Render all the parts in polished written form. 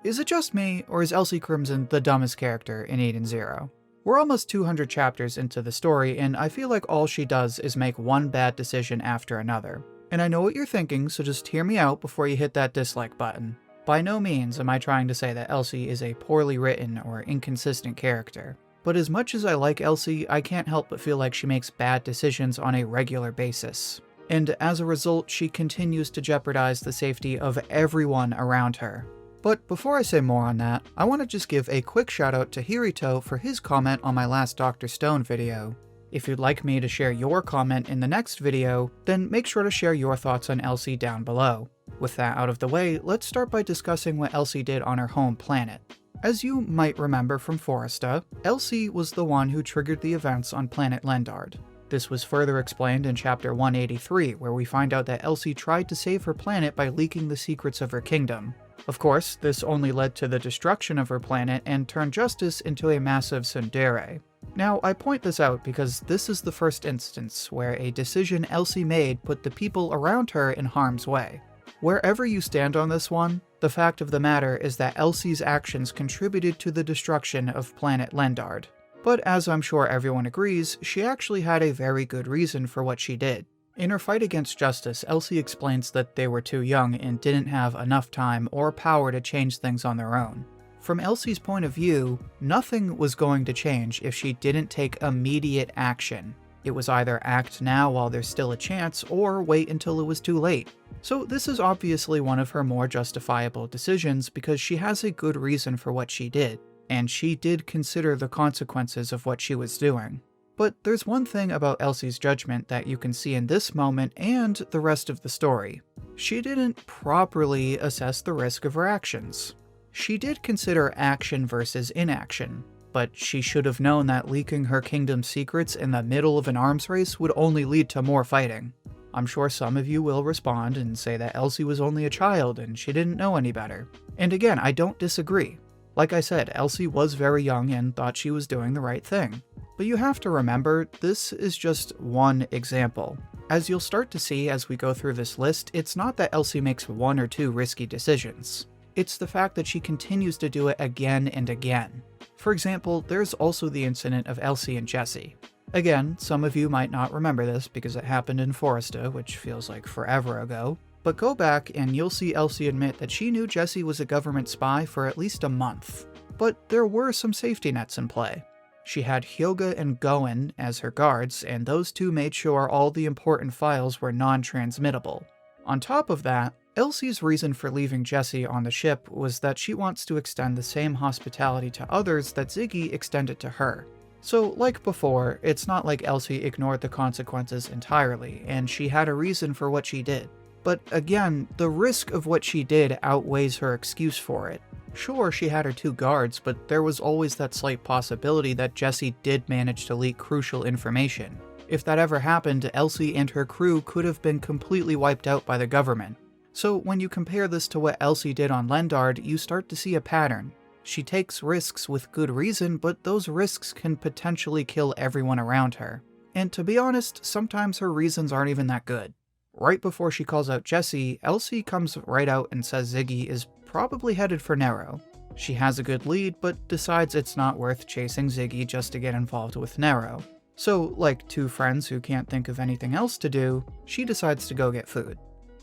Is it just me, or is Elsie Crimson the dumbest character in Eden Zero? We're almost 200 chapters into the story, and I feel like all she does is make one bad decision after another. And I know what you're thinking, so just hear me out before you hit that dislike button. By no means am I trying to say that Elsie is a poorly written or inconsistent character. But as much as I like Elsie, I can't help but feel like she makes bad decisions on a regular basis. And as a result, she continues to jeopardize the safety of everyone around her. But before I say more on that, I want to just give a quick shout out to Hirito for his comment on my last Dr. Stone video. If you'd like me to share your comment in the next video, then make sure to share your thoughts on Elsie down below. With that out of the way, let's start by discussing what Elsie did on her home planet. As you might remember from Foresta, Elsie was the one who triggered the events on planet Lendard. This was further explained in chapter 183, where we find out that Elsie tried to save her planet by leaking the secrets of her kingdom. Of course, this only led to the destruction of her planet and turned Justice into a massive tsundere. Now, I point this out because this is the first instance where a decision Elsie made put the people around her in harm's way. Wherever you stand on this one, the fact of the matter is that Elsie's actions contributed to the destruction of planet Lendard. But as I'm sure everyone agrees, she actually had a very good reason for what she did. In her fight against Justice, Elsie explains that they were too young and didn't have enough time or power to change things on their own. From Elsie's point of view, nothing was going to change if she didn't take immediate action. It was either act now while there's still a chance, or wait until it was too late. So this is obviously one of her more justifiable decisions because she has a good reason for what she did, and she did consider the consequences of what she was doing. But there's one thing about Elsie's judgment that you can see in this moment and the rest of the story. She didn't properly assess the risk of her actions. She did consider action versus inaction, but she should have known that leaking her kingdom's secrets in the middle of an arms race would only lead to more fighting. I'm sure some of you will respond and say that Elsie was only a child and she didn't know any better. And again, I don't disagree. Like I said, Elsie was very young and thought she was doing the right thing. But you have to remember, this is just one example. As you'll start to see as we go through this list, it's not that Elsie makes one or two risky decisions. It's the fact that she continues to do it again and again. For example, there's also the incident of Elsie and Jessie. Again, some of you might not remember this because it happened in Foresta, which feels like forever ago. But go back and you'll see Elsie admit that she knew Jessie was a government spy for at least a month. But there were some safety nets in play. She had Hyoga and Goen as her guards, and those two made sure all the important files were non-transmittable. On top of that, Elsie's reason for leaving Jessie on the ship was that she wants to extend the same hospitality to others that Ziggy extended to her. So, like before, it's not like Elsie ignored the consequences entirely, and she had a reason for what she did. But again, the risk of what she did outweighs her excuse for it. Sure, she had her two guards, but there was always that slight possibility that Jessie did manage to leak crucial information. If that ever happened, Elsie and her crew could have been completely wiped out by the government. So when you compare this to what Elsie did on Lendard, you start to see a pattern. She takes risks with good reason, but those risks can potentially kill everyone around her. And to be honest, sometimes her reasons aren't even that good. Right before she calls out Jessie, Elsie comes right out and says Ziggy is probably headed for Nero. She has a good lead, but decides it's not worth chasing Ziggy just to get involved with Nero. So, like two friends who can't think of anything else to do, she decides to go get food.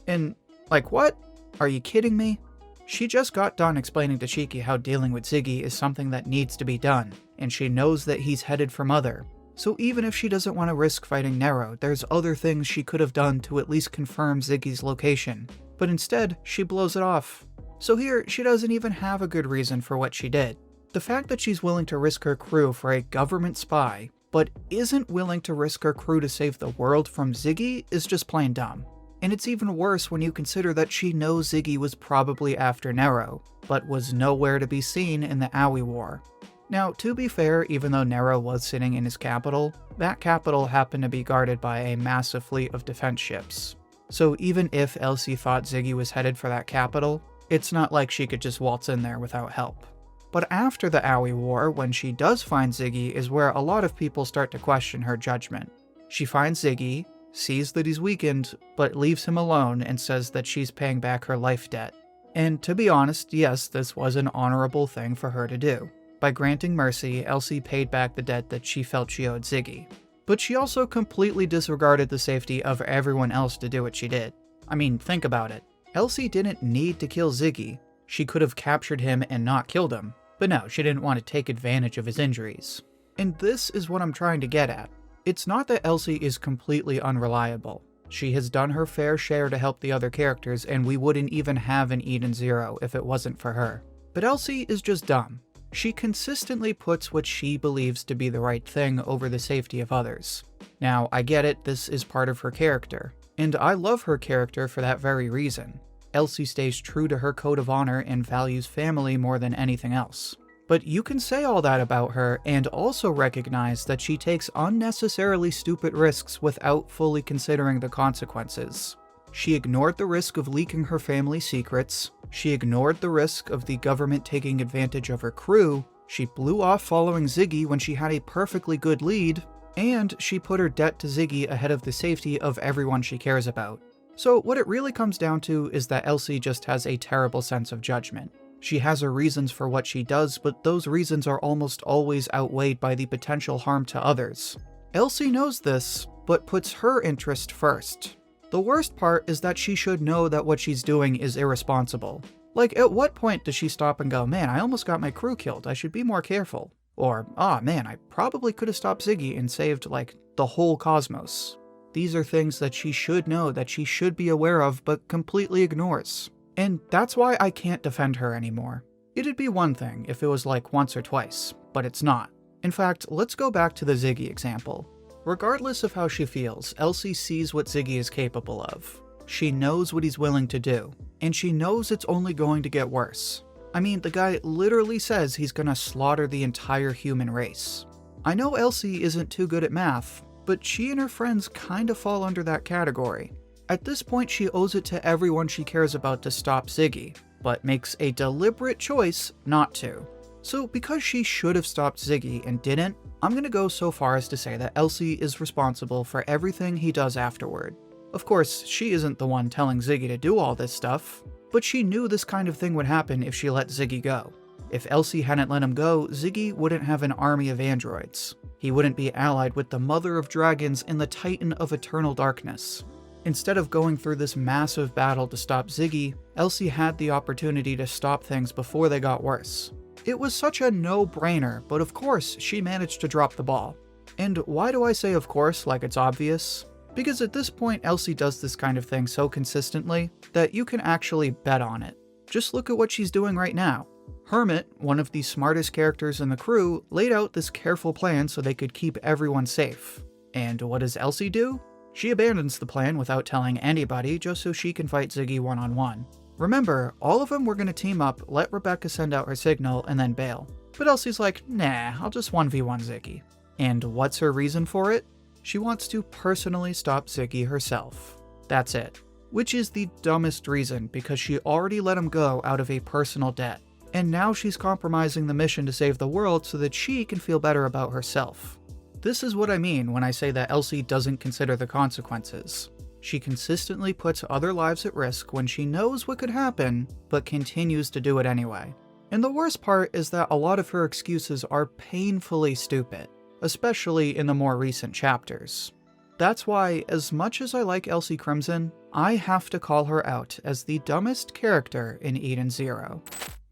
And, like what? Are you kidding me? She just got done explaining to Shiki how dealing with Ziggy is something that needs to be done, and she knows that he's headed for Mother. So even if she doesn't want to risk fighting Nero, there's other things she could have done to at least confirm Ziggy's location. But instead, she blows it off. So here, she doesn't even have a good reason for what she did. The fact that she's willing to risk her crew for a government spy, but isn't willing to risk her crew to save the world from Ziggy is just plain dumb. And it's even worse when you consider that she knows Ziggy was probably after Nero, but was nowhere to be seen in the Aoi War. Now, to be fair, even though Nero was sitting in his capital, that capital happened to be guarded by a massive fleet of defense ships. So even if Elsie thought Ziggy was headed for that capital, it's not like she could just waltz in there without help. But after the Aoi War, when she does find Ziggy, is where a lot of people start to question her judgment. She finds Ziggy, sees that he's weakened, but leaves him alone and says that she's paying back her life debt. And to be honest, yes, this was an honorable thing for her to do. By granting mercy, Elsie paid back the debt that she felt she owed Ziggy. But she also completely disregarded the safety of everyone else to do what she did. I mean, think about it. Elsie didn't need to kill Ziggy. She could have captured him and not killed him. But no, she didn't want to take advantage of his injuries. And this is what I'm trying to get at. It's not that Elsie is completely unreliable. She has done her fair share to help the other characters, and we wouldn't even have an Eden Zero if it wasn't for her. But Elsie is just dumb. She consistently puts what she believes to be the right thing over the safety of others. Now, I get it, this is part of her character. And I love her character for that very reason. Elsie stays true to her code of honor and values family more than anything else. But you can say all that about her and also recognize that she takes unnecessarily stupid risks without fully considering the consequences. She ignored the risk of leaking her family secrets, she ignored the risk of the government taking advantage of her crew, she blew off following Ziggy when she had a perfectly good lead, and she put her debt to Ziggy ahead of the safety of everyone she cares about. So what it really comes down to is that Elsie just has a terrible sense of judgment. She has her reasons for what she does, but those reasons are almost always outweighed by the potential harm to others. Elsie knows this, but puts her interest first. The worst part is that she should know that what she's doing is irresponsible. Like, at what point does she stop and go, man, I almost got my crew killed, I should be more careful? Or, ah man, I probably could have stopped Ziggy and saved, like, the whole cosmos. These are things that she should know, that she should be aware of, but completely ignores. And that's why I can't defend her anymore. It'd be one thing if it was like once or twice, but it's not. In fact, let's go back to the Ziggy example. Regardless of how she feels, Elsie sees what Ziggy is capable of. She knows what he's willing to do, and she knows it's only going to get worse. I mean, the guy literally says he's gonna slaughter the entire human race. I know Elsie isn't too good at math, but she and her friends kinda fall under that category. At this point, she owes it to everyone she cares about to stop Ziggy, but makes a deliberate choice not to. So because she should have stopped Ziggy and didn't, I'm gonna go so far as to say that Elsie is responsible for everything he does afterward. Of course, she isn't the one telling Ziggy to do all this stuff, but she knew this kind of thing would happen if she let Ziggy go. If Elsie hadn't let him go, Ziggy wouldn't have an army of androids. He wouldn't be allied with the Mother of Dragons and the Titan of Eternal Darkness. Instead of going through this massive battle to stop Ziggy, Elsie had the opportunity to stop things before they got worse. It was such a no-brainer, but of course, she managed to drop the ball. And why do I say of course like it's obvious? Because at this point, Elsie does this kind of thing so consistently that you can actually bet on it. Just look at what she's doing right now. Hermit, one of the smartest characters in the crew, laid out this careful plan so they could keep everyone safe. And what does Elsie do? She abandons the plan without telling anybody just so she can fight Ziggy one-on-one. Remember, all of them were going to team up, let Rebecca send out her signal, and then bail. But Elsie's like, nah, I'll just 1v1 Ziggy. And what's her reason for it? She wants to personally stop Ziggy herself. That's it. Which is the dumbest reason, because she already let him go out of a personal debt. And now she's compromising the mission to save the world so that she can feel better about herself. This is what I mean when I say that Elsie doesn't consider the consequences. She consistently puts other lives at risk when she knows what could happen, but continues to do it anyway. And the worst part is that a lot of her excuses are painfully stupid, especially in the more recent chapters. That's why, as much as I like Elsie Crimson, I have to call her out as the dumbest character in Eden Zero.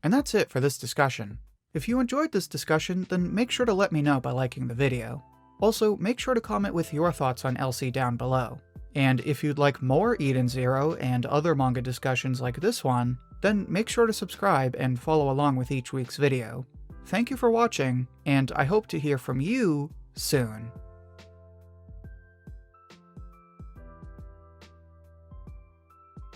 And that's it for this discussion. If you enjoyed this discussion, then make sure to let me know by liking the video. Also, make sure to comment with your thoughts on Elsie down below. And if you'd like more Eden Zero and other manga discussions like this one, then make sure to subscribe and follow along with each week's video. Thank you for watching, and I hope to hear from you soon.